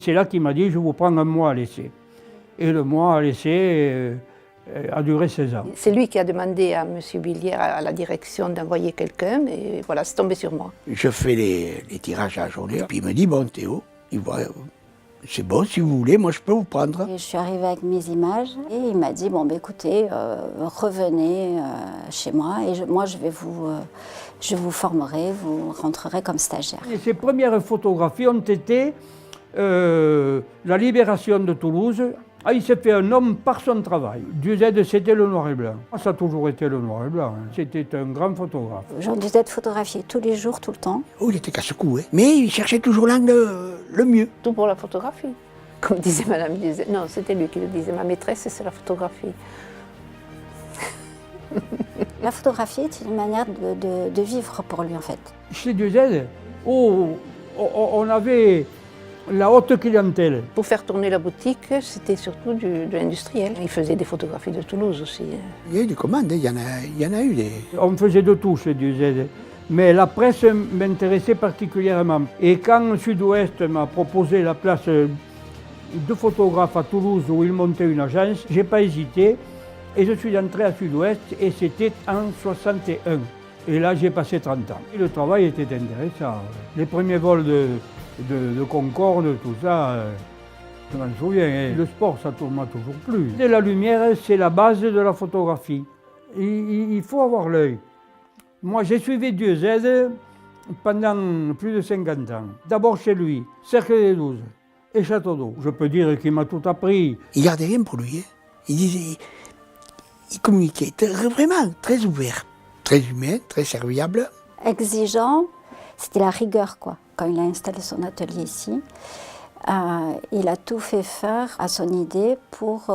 C'est là qu'il m'a dit, je vous prends un mois à l'essai. Et le mois à l'essai a duré 16 ans. C'est lui qui a demandé à M. Billière, à la direction, d'envoyer quelqu'un, et voilà, c'est tombé sur moi. Je fais les tirages à la journée, puis il me dit, bon Théo, c'est bon, si vous voulez, moi je peux vous prendre. Et je suis arrivée avec mes images et il m'a dit, bon, écoutez, revenez chez moi et moi je vous formerai, vous rentrerez comme stagiaire. Et ses premières photographies ont été la libération de Toulouse. Ah, il s'est fait un homme par son travail. Du Z, c'était le noir et blanc. Ça a toujours été le noir et blanc. Hein. C'était un grand photographe. Jean du Z photographié tous les jours, tout le temps. Oh, il était casse-cou, hein. Mais il cherchait toujours l'angle le mieux. Tout pour la photographie. Comme disait Madame Dizet. Non, c'était lui qui le disait. Ma maîtresse, c'est la photographie. La photographie est une manière de vivre pour lui, en fait. Chez Du Z, on avait la haute clientèle. Pour faire tourner la boutique, c'était surtout de l'industriel. Il faisait des photographies de Toulouse aussi. Il y a eu des commandes, il y en a eu des... On faisait de tout chez Du Z. Mais la presse m'intéressait particulièrement. Et quand Sud-Ouest m'a proposé la place de photographe à Toulouse où il montait une agence, j'ai pas hésité. Et je suis entré à Sud-Ouest et c'était en 61. Et là, j'ai passé 30 ans. Et le travail était intéressant. Les premiers vols de Concorde, tout ça, je m'en souviens. Et le sport, ça m'a toujours plu. Et la lumière, c'est la base de la photographie. Il faut avoir l'œil. Moi, j'ai suivi Dieu Z pendant plus de 50 ans. D'abord chez lui, Cercle des Douze et Château d'Eau. Je peux dire qu'il m'a tout appris. Il gardait rien pour lui. Hein. Il disait... Il communiquait vraiment très ouvert, très humain, très serviable. Exigeant, c'était la rigueur, quoi. Quand il a installé son atelier ici, il a tout fait faire à son idée pour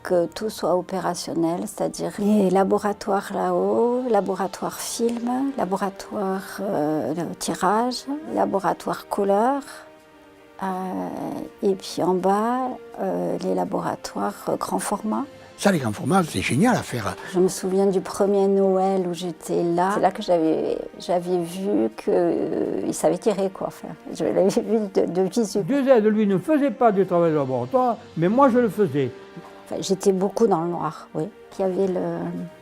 que tout soit opérationnel, c'est-à-dire les laboratoires là-haut, laboratoire film, laboratoire tirage, laboratoire couleur, et puis en bas, les laboratoires grand format. Ça, les grands formats, c'est génial à faire. Je me souviens du premier Noël où j'étais là. C'est là que j'avais vu qu'il savait tirer, quoi. Enfin, je l'avais vu de visu. Dieu Z, lui, ne faisait pas du travail de laboratoire, mais moi, je le faisais. Enfin, j'étais beaucoup dans le noir, oui. Il y avait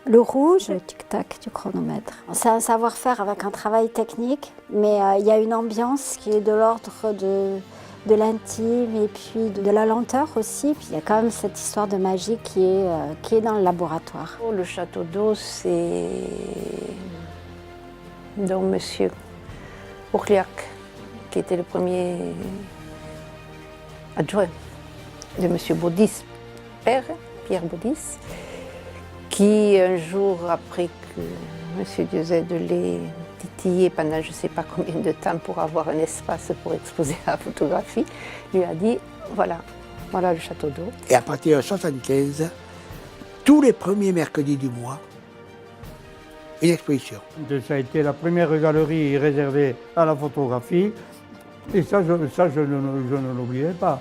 le rouge, le tic-tac du chronomètre. C'est un savoir-faire avec un travail technique, mais il y a une ambiance qui est de l'ordre de l'intime et puis de la lenteur aussi. Puis il y a quand même cette histoire de magie qui est dans le laboratoire. Le château d'eau, c'est donc M. Ourliac, qui était le premier adjoint de M. Baudis, père, Pierre Baudis, qui un jour, après que M. Dieuze l'ait titillé pendant je ne sais pas combien de temps pour avoir un espace pour exposer la photographie, lui a dit voilà le château d'eau. Et à partir de 1975, tous les premiers mercredis du mois, une exposition. Ça a été la première galerie réservée à la photographie et ça je ne l'oublierai pas.